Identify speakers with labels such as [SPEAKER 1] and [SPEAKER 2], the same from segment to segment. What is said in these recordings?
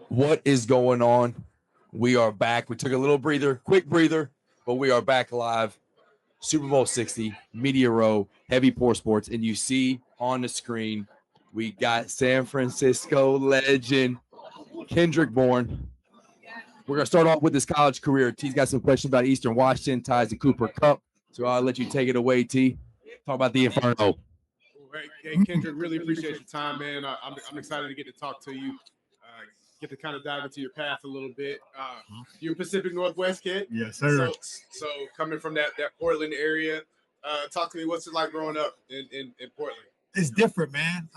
[SPEAKER 1] What is going on? We are back. We took a little breather, quick breather, but we are back live. Super Bowl 60, Media Row, Heavy Pour Sports. And you see on the screen, we got San Francisco legend Kendrick Bourne. We're going to start off with his college career. T's got some questions about Eastern Washington, ties to Cooper Cup. So I'll let you take it away, T. Talk about the Inferno.
[SPEAKER 2] Hey, Kendrick, really appreciate your time, man. I'm excited to get to talk to you, get to kind of dive into your path a little bit. You're a Pacific Northwest kid.
[SPEAKER 3] Yes, sir.
[SPEAKER 2] So coming from that Portland area, talk to me. What's it like growing up in Portland?
[SPEAKER 3] It's different, man.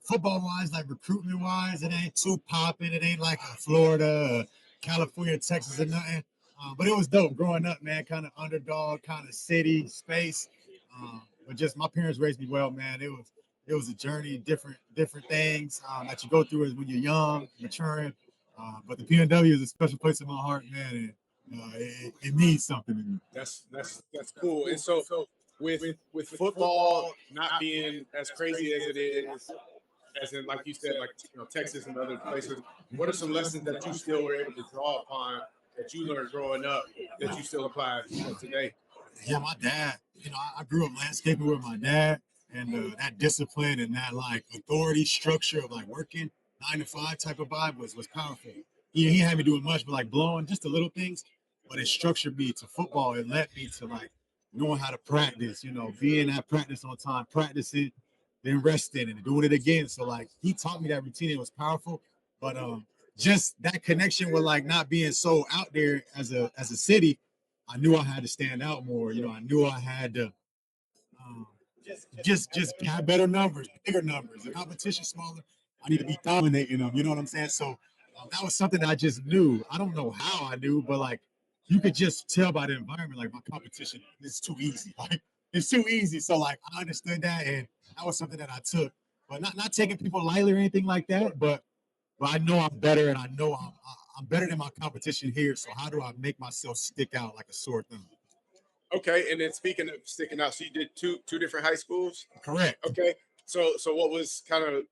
[SPEAKER 3] Football-wise, like recruitment-wise, it ain't too popping. It ain't like Florida, California, Texas, or nothing. But it was dope growing up, man. Kind of underdog, kind of city space. But just my parents raised me well, man. It was a journey, different things that you go through as when you're young, maturing. But the PNW is a special place in my heart, man. And it means something to me.
[SPEAKER 2] That's cool. And so with football not being as crazy as it is, as in like you said, like Texas and other places, what are some lessons that you still were able to draw upon that you learned growing up that you still apply today?
[SPEAKER 3] Yeah, my dad. I grew up landscaping with my dad, and that discipline and that like authority structure of like working 9 to 5 type of vibe was powerful. He had me doing much, but like blowing just the little things. But it structured me to football. It led me to like knowing how to practice. Being at practice on time, practicing, then resting and doing it again. So like he taught me that routine. It was powerful, but just that connection with like not being so out there as a city. I knew I had to stand out more. I knew I had to just have better numbers, bigger numbers. The competition smaller. I need to be dominating them. You know what I'm saying? So that was something that I just knew. I don't know how I knew, but like you could just tell by the environment. Like my competition is too easy. Like it's too easy. So like I understood that, and that was something that I took. But not taking people lightly or anything like that. But I know I'm better, and I know I'm better than my competition here. So how do I make myself stick out like a sore thumb?
[SPEAKER 2] Okay, and then speaking of sticking out, so you did two different high schools?
[SPEAKER 3] Correct.
[SPEAKER 2] Okay, so what was kind of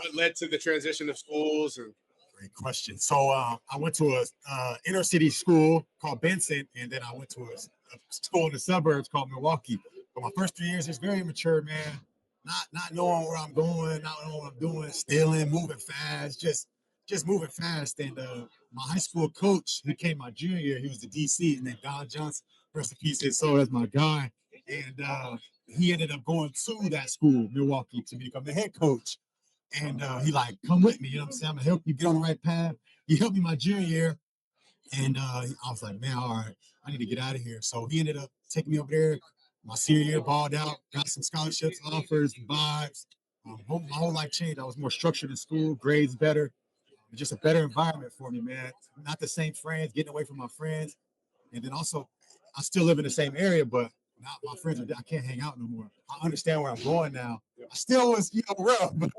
[SPEAKER 2] what led to the transition of schools? And
[SPEAKER 3] great question. So I went to a inner city school called Benson, and then I went to a school in the suburbs called Milwaukee. But my first 3 years, it's very immature, man. Not knowing where I'm going, not knowing what I'm doing, stealing, moving fast, just moving fast. And my high school coach, who came my junior year, he was the DC, and then Don Johnson, rest in peace, his soul, that's my guy. And he ended up going to that school, Milwaukee, to become the head coach. And he like, come with me, you know what I'm saying? I'm gonna help you get on the right path. He helped me my junior year. And I was like, man, all right, I need to get out of here. So he ended up taking me over there. My senior year, balled out, got some scholarships, offers, vibes. My whole life changed. I was more structured in school, grades better, just a better environment for me, man. Not the same friends, getting away from my friends. And then also, I still live in the same area, but not my friends I can't hang out no more. I understand where I'm going now. I still was, rough, but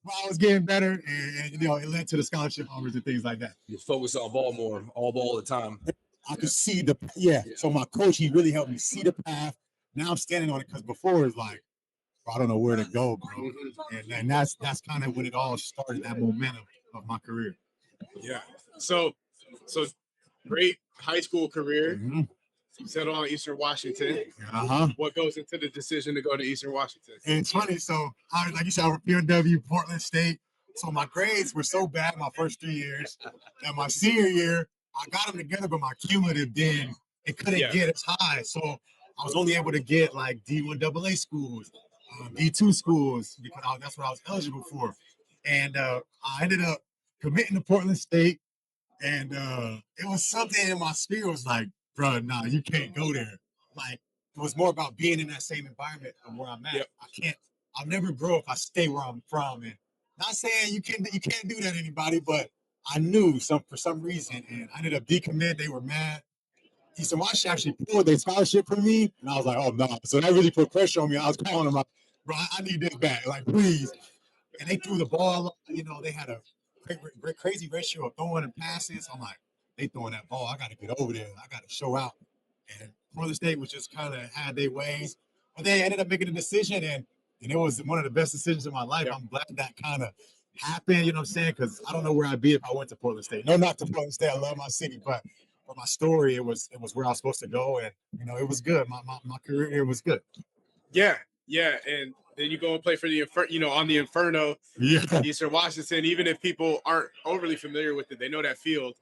[SPEAKER 3] I was getting better, and it led to the scholarship offers and things like that.
[SPEAKER 1] You focus on ball more, all ball the time.
[SPEAKER 3] I could see So my coach, he really helped me see the path. Now I'm standing on it because before it's like, I don't know where to go, bro. And that's kind of when it all started, that momentum of my career.
[SPEAKER 2] Yeah. So great high school career. Mm-hmm. Settled on Eastern Washington. What goes into the decision to go to Eastern Washington?
[SPEAKER 3] And it's funny. So, like you said, I was PNW, Portland State. So my grades were so bad my first 3 years. And my senior year, I got them together, but my cumulative then it couldn't get as high. So I was only able to get like D1 AA schools, D2 schools, because that's what I was eligible for. And I ended up committing to Portland State. And it was something in my spirit was like, bro, nah, you can't go there. Like, it was more about being in that same environment of where I'm at. Yep. I'll never grow if I stay where I'm from. And not saying you can't do that to anybody, but I knew for some reason, and I ended up decommitting. They were mad. Eastern Washington actually pulled their scholarship from me, and I was like, oh no. So that really put pressure on me. I was calling them like, bro, I need this back, like please. And they threw the ball. They had a crazy ratio of throwing and passing. So I'm like, they throwing that ball. I got to get over there. I got to show out. And Florida State was just kind of had their ways. But they ended up making a decision, and it was one of the best decisions of my life. Yeah. I'm glad that kind of happen. You know what I'm saying? Because I don't know where I'd be if I went to Portland State. No, not to Portland State. I love my city, but for my story, it was where I was supposed to go, and it was good. My career here was good.
[SPEAKER 2] Yeah, yeah, and then you go and play for the on the Inferno,
[SPEAKER 3] Yeah.
[SPEAKER 2] Eastern Washington. Even if people aren't overly familiar with it, they know that field.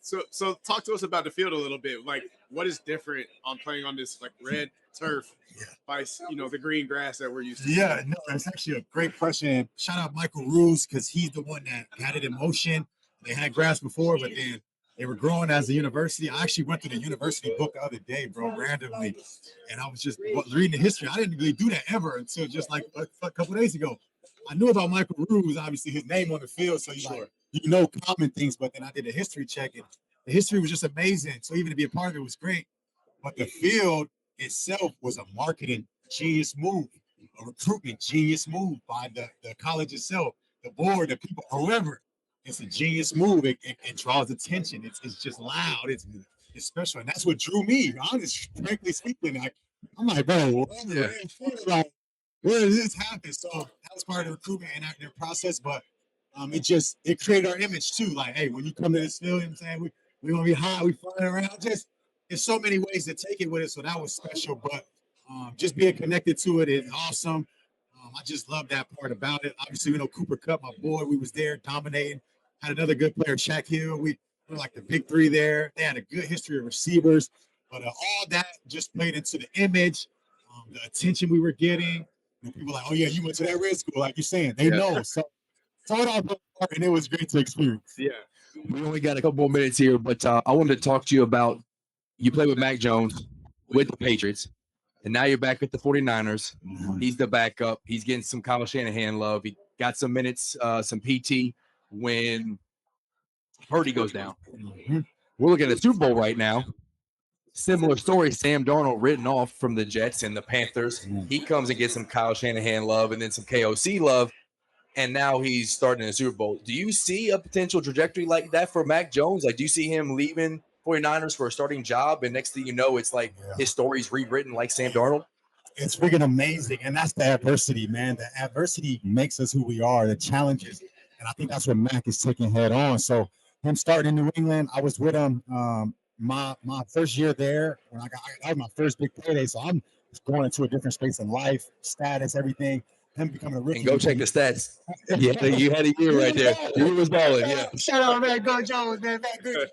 [SPEAKER 2] So talk to us about the field a little bit. Like, what is different on playing on this like red turf by the green grass that we're used to?
[SPEAKER 3] Yeah, no, that's actually a great question. Shout out Michael Ruse because he's the one that had it in motion. They had grass before, but then they were growing as a university. I actually went to the university book the other day, bro, randomly, and I was just reading the history. I didn't really do that ever until just like a couple days ago. I knew about Michael Ruse, obviously his name on the field, so common things. But then I did a history check, and the history was just amazing. So even to be a part of it was great. But the field itself was a marketing genius move, a recruitment genius move by the college itself, the board, the people, whoever. It's a genius move. It draws attention. It's just loud. It's special, and that's what drew me. Honestly, frankly speaking, I'm like, bro, like, where does this happen? So that was part of the recruitment and their process, but it created our image too. Like, hey, when you come to this field, you know what I'm saying we gonna be hot, we flying around. Just there's so many ways to take it with it, so that was special. But just being connected to it is awesome. I just love that part about it. Obviously, Cooper Kupp, my boy, we was there dominating. Had another good player, Shaq Hill. We were like the big three there. They had a good history of receivers, but all that just played into the image, the attention we were getting. People like, oh yeah, you went to that red school, like you're saying. They know. So it all played part, and it was great to experience.
[SPEAKER 2] Yeah.
[SPEAKER 1] We only got a couple more minutes here, but I wanted to talk to you about you played with Mac Jones with the Patriots, and now you're back with the 49ers. He's the backup. He's getting some Kyle Shanahan love. He got some minutes, some PT when Purdy goes down. We're looking at the Super Bowl right now. Similar story, Sam Darnold written off from the Jets and the Panthers. He comes and gets some Kyle Shanahan love and then some KOC love, and now he's starting in the Super Bowl. Do you see a potential trajectory like that for Mac Jones? Like, do you see him leaving 49ers for a starting job, and next thing you know, it's like his story's rewritten like Sam Darnold?
[SPEAKER 3] It's freaking amazing, and that's the adversity, man. The adversity makes us who we are, the challenges, and I think that's what Mac is taking head on. So him starting in New England, I was with him my first year there when that was my first big payday. So I'm going into a different space in life, status, everything. Him becoming a rookie.
[SPEAKER 1] And go check the stats. Yeah, you had a year right there. You was balling. Yeah.
[SPEAKER 3] Shout out, man. Go Jones, man. Good.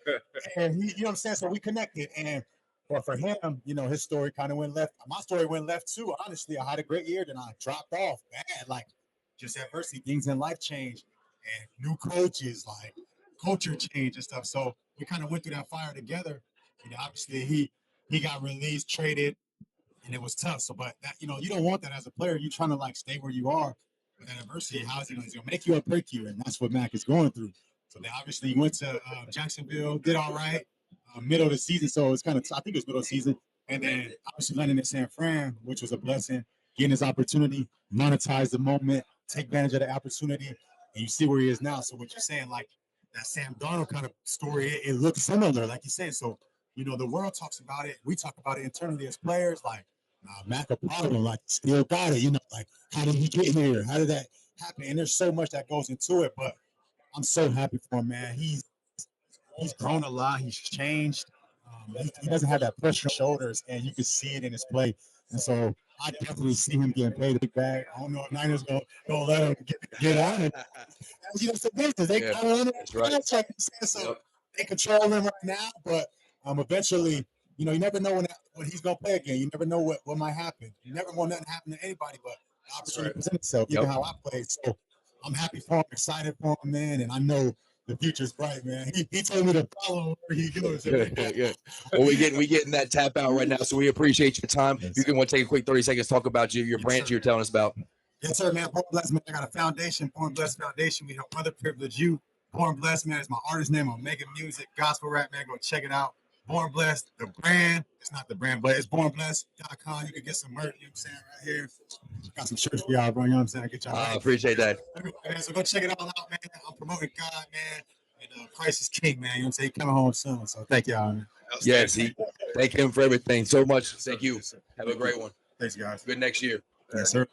[SPEAKER 3] And he, you know what I'm saying? So we connected, and for him, his story kind of went left. My story went left too. Honestly, I had a great year, then I dropped off bad. Like just adversity, things in life change, and new coaches, like culture change and stuff. So we kind of went through that fire together. Obviously he got released, traded, and it was tough. So, but that you don't want that as a player. You're trying to like stay where you are. But that adversity, how's it going to make you or break you? And that's what Mac is going through. So they obviously went to Jacksonville, did all right, middle of the season. So it's kind of I think it was middle of the season, and then obviously landing in San Fran, which was a blessing. Getting his opportunity, monetize the moment, take advantage of the opportunity, and you see where he is now. So what you're saying, like that Sam Darnold kind of story, it looks similar, like you said. So the world talks about it. We talk about it internally as players, like Mac Apollo, like still got it. Like how did he get here? How did that happen? And there's so much that goes into it, but I'm so happy for him, man. He's grown a lot. He's changed. He doesn't have that pressure on his shoulders, and you can see it in his play. And so I definitely see him getting paid a big bag. I don't know if Niners gonna let him get on it. It's a business. They count on it. That's right. So they control him right now, but eventually, you never know when he's gonna play again. You never know what might happen. You never want nothing to happen to anybody, but the opportunity presents itself. Even how I played. So I'm happy for him, excited for him, man, and I know the future's bright, man. He told me to follow where he goes.
[SPEAKER 1] Good. Well, we getting that tap out right now, so we appreciate your time. Yes. You can want to take a quick 30 seconds, talk about your branch you're telling us about.
[SPEAKER 3] Yes, sir, man. Born Blessed, man. I got a foundation, Born Blessed Foundation. We help underprivileged youth. Born Blessed, man, is my artist name on Mega Music, gospel rap, man. Go check it out. Born Blessed, the brand. It's not the brand, but it's bornblessed.com. You can get some merch, you know what I'm saying, right here. Got some shirts for y'all, bro. You know what I'm saying? Get y'all.
[SPEAKER 1] I appreciate that.
[SPEAKER 3] So go check it all out, man. I'm promoting God, man. And Christ is King, man. You know what I'm saying? He's coming home soon. So thank y'all, man.
[SPEAKER 1] Yes, thank him for everything so much. Thank you. Have a great one.
[SPEAKER 3] Thanks, guys.
[SPEAKER 1] Good next year.
[SPEAKER 3] Yes, sir.